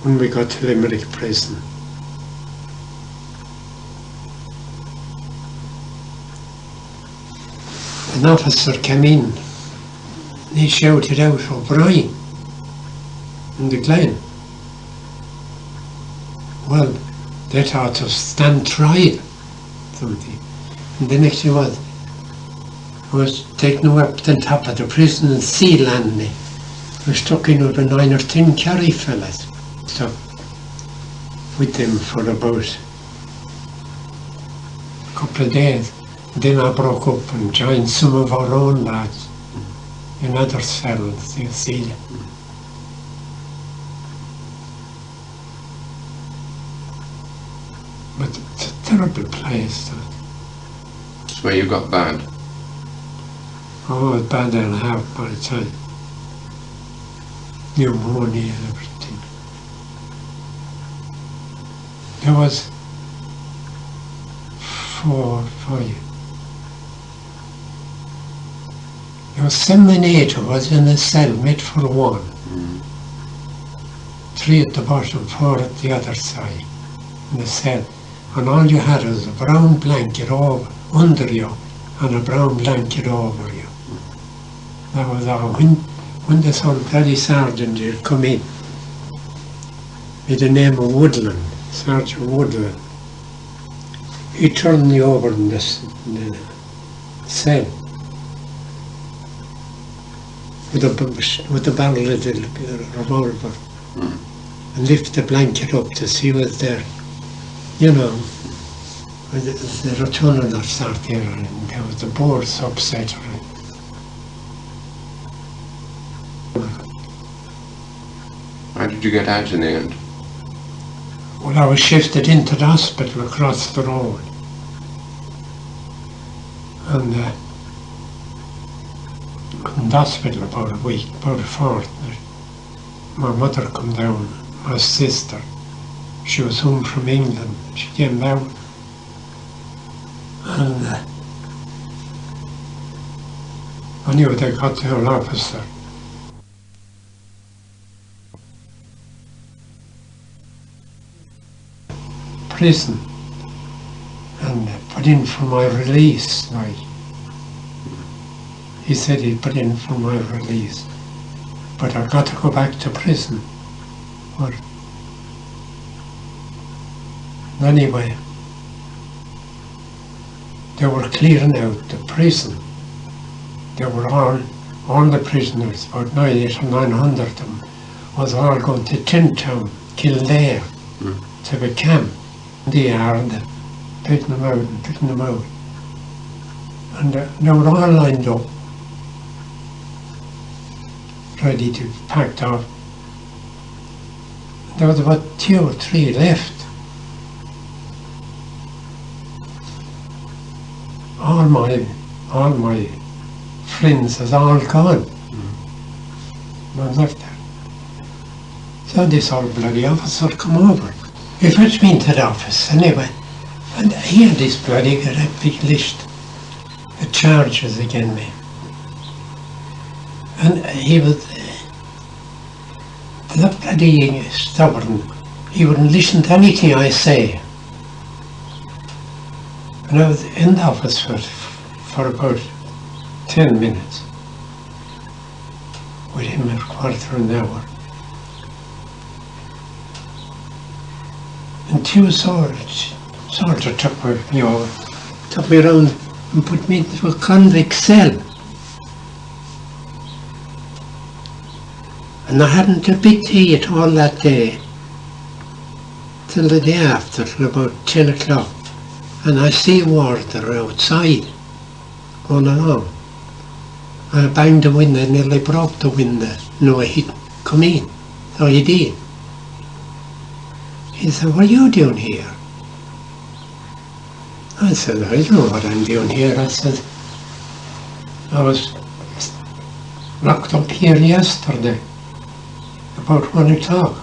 when we got to Limerick Prison. An officer came in and he shouted out, "O'Brien," in the Glen. Well, they thought to stand trial, something. And the next thing was taken up to the top of the prison and sea landing. We stuck in with 9 or 10 carry fellas. Stuck with them for about a couple of days. Then I broke up and joined some of our own lads in other cells, you see. But it's a terrible place. That's where you got bad. Oh, it's bad and a half by the time. Pneumonia and everything. There was 4 or 5. There was 7 and 8 of us in a cell, made for one. 3 at the bottom, 4 at the other side, in the cell. And all you had was a brown blanket over, under you, and a brown blanket over you. That was all. When this old Paddy sergeant had come in, with the name of Woodland, Sergeant Woodland, he turned me over in the cell with a barrel of the revolver and lifted the blanket up to see what's there. You know, the rotunda start there, and there was the boards upset. How did you get out in the end? Well, I was shifted into the hospital across the road. And in the hospital about a week, about a fortnight. My mother come down, my sister. She was home from England. She came down. And I knew they got to an officer. Prison, and put in for my release. Like, he said he'd put in for my release, but I got to go back to prison. But anyway, they were clearing out the prison. They were all the prisoners, about 900 of them, was all going to Tintown, Kildare, to the camp. They are picking them out and picking them out. And they were all lined up, ready to be packed off. There was about 2 or 3 left. All my friends is all gone. None left there. So this old bloody officer come over. He fetched me into the office anyway, and he had this bloody got a big list of charges against me. And he was that bloody stubborn. He wouldn't listen to anything I say. And I was in the office for about 10 minutes with him a quarter of an hour. And 2 soldiers took me around and put me into a convict cell. And I hadn't a bit to eat all that day, till the day after, till about 10 o'clock. And I see water outside, going along. I banged the window, nearly broke the window. No, he'd come in, so he did. He said, "What are you doing here?" I said, "I don't know what I'm doing here." I said, "I was locked up here yesterday, about 1 o'clock.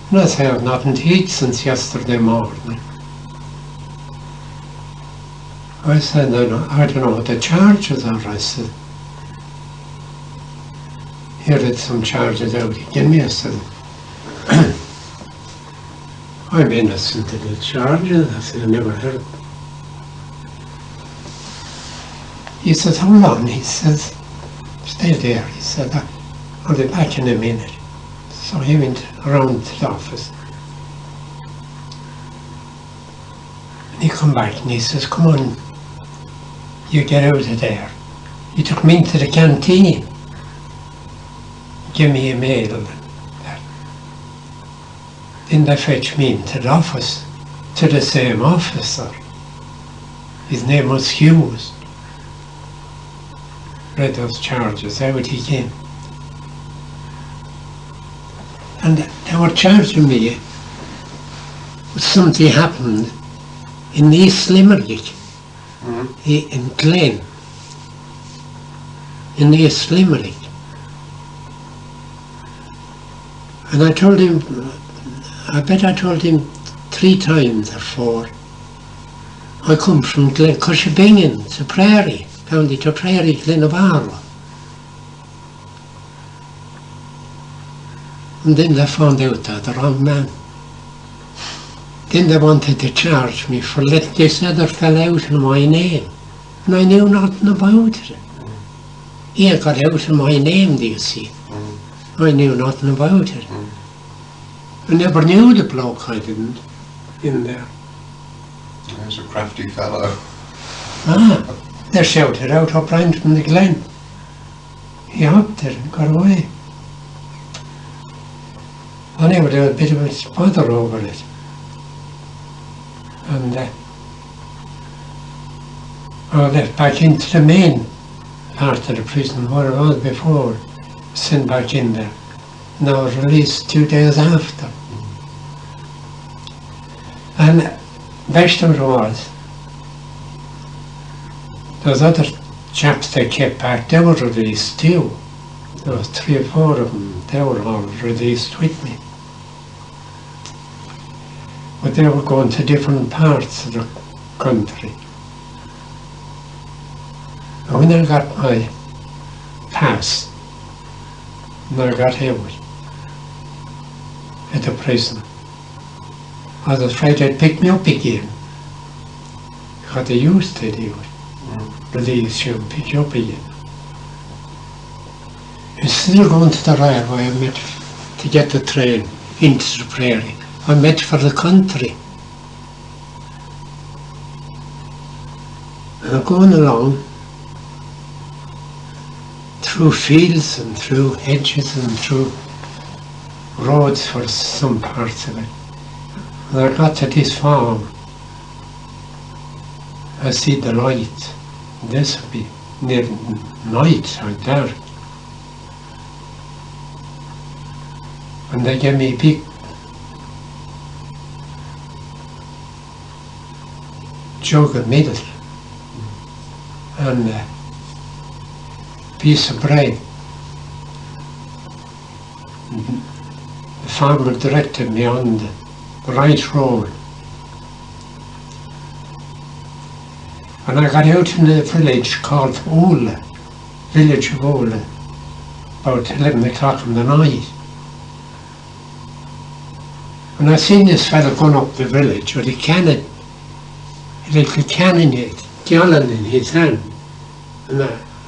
And I said, "I've nothing to eat since yesterday morning." I said, I don't know what the charges are." I said, "Here are some charges out. Give me," I said. I'm innocent of the charges. I said, I never heard. He says, how long? He says, stay there. He said, I'll be back in a minute. So he went around to the office. And he come back and he says, come on, you get out of there. He took me into the canteen. Give me a mail. And that. Then they fetched me into the office, to the same officer. His name was Hughes. Read those charges, out he came. And they were charging me with something happened in East Limerick, in Glen, in East Limerick. And I told him, I bet I told him 3 times or 4. I come from Glencushabinna, Tipperary, County Tipperary, Glen of Aherlow. And then they found out that the wrong man. Then they wanted to charge me for letting this other fella out in my name. And I knew nothing about it. He had got out in my name, do you see? I knew nothing about it. I never knew the bloke, I didn't, in there. He's a crafty fellow. They shouted out up round from the glen. He hopped it and got away. Anyway, there was a bit of a bother over it. And I left back into the main part of the prison where I was before, sent back in there. And I was released 2 days after. And best of it was, those other chaps they kept back, they were released too. There was 3 or 4 of them, they were all released with me. But they were going to different parts of the country. And when I got my pass, and I got out at the prison, I was afraid they'd pick me up again. Because they used to do it. Release you and pick you up again. Instead of going to the railway, I met to get the train into the prairie. I met for the country. And I'm going along through fields and through hedges and through roads for some parts of it. And I got to this farm. I see the light. This would be near night or dark. And they gave me a big jug of milk and a piece of bread. The farmer directed me on the right road. And I got out in a village called Ola, village of Ola, about 11 o'clock in the night. And I seen this fella going up the village with a cannon, a little cannon, gallon in his hand. And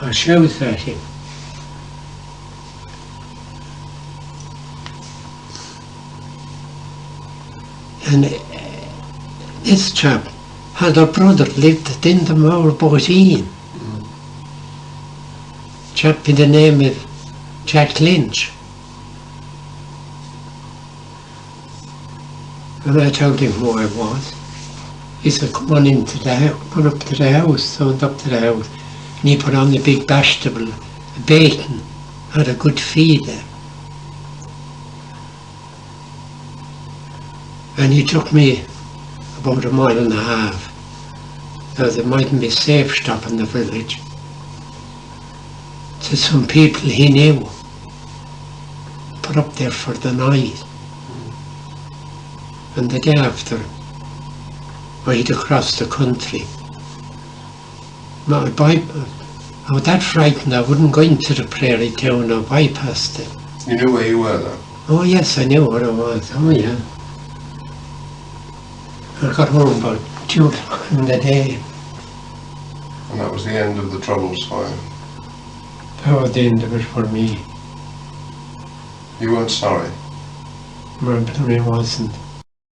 I shouted at him. And this chap had a brother lived in the Moor Boateen. Chap by the name of Jack Lynch. And I told him who I was. He said, come on into the house, come up to the house. So I went up to the house and he put on a big vegetable, a bacon, had a good feed there. And he took me about 1.5 miles. Because it mightn't be safe stopping the village. To some people he knew. Put up there for the night. And the day after, I'd across the country. I was that frightened I wouldn't go into the prairie town, I bypassed it. You knew where you were though? Oh yes, I knew where I was, oh yeah. I got home about 2 o'clock in the day. And that was the end of the troubles for you. That was the end of it for me. You weren't sorry? But I wasn't.